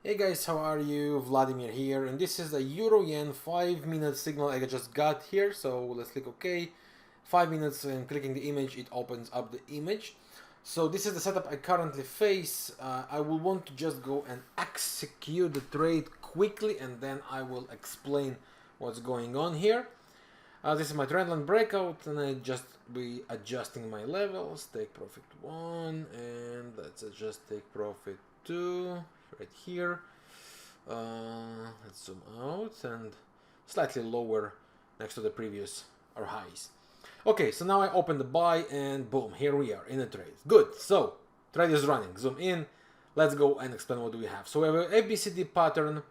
Hey guys, how are you? Vladimir here, and this is a Euro-Yen 5-minute signal I just got here. So let's click OK. 5 minutes, and clicking the image, it opens up the image. So this is the setup I currently face. I will want to just go and execute the trade quickly, and then I will explain what's going on here. This is my trendline breakout, and I just be adjusting my levels. Take profit 1, and let's adjust take profit 2 right here. Let's zoom out and slightly lower next to the previous or highs. Okay, so now I open the buy, and boom, here we are in a trade. Good. So trade is running. Zoom in. Let's go and explain what do we have. So we have a ABCD pattern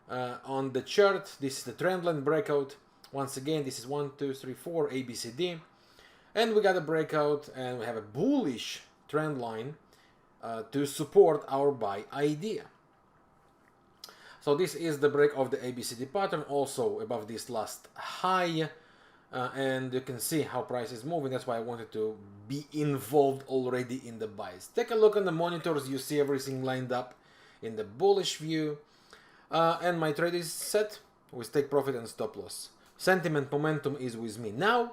on the chart. This is the trendline breakout. Once again, this is 1, 2, 3, 4 ABCD, and we got a breakout, and we have a bullish trend line to support our buy idea. So this is the break of the ABCD pattern, also above this last high, and you can see how price is moving. That's why I wanted to be involved already in the buys. Take a look on the monitors. You see everything lined up in the bullish view, and my trade is set with take profit and stop loss. Sentiment momentum is with me. Now,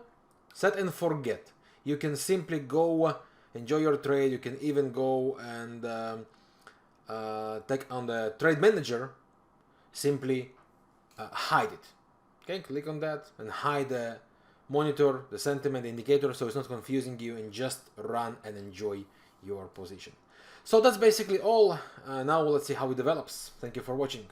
set and forget. You can simply go enjoy your trade. You can even go and take on the trade manager. Simply hide it. Okay, click on that and hide the monitor, the sentiment indicator, so it's not confusing you, and just run and enjoy your position. So that's basically all. Now let's see how it develops. Thank you for watching.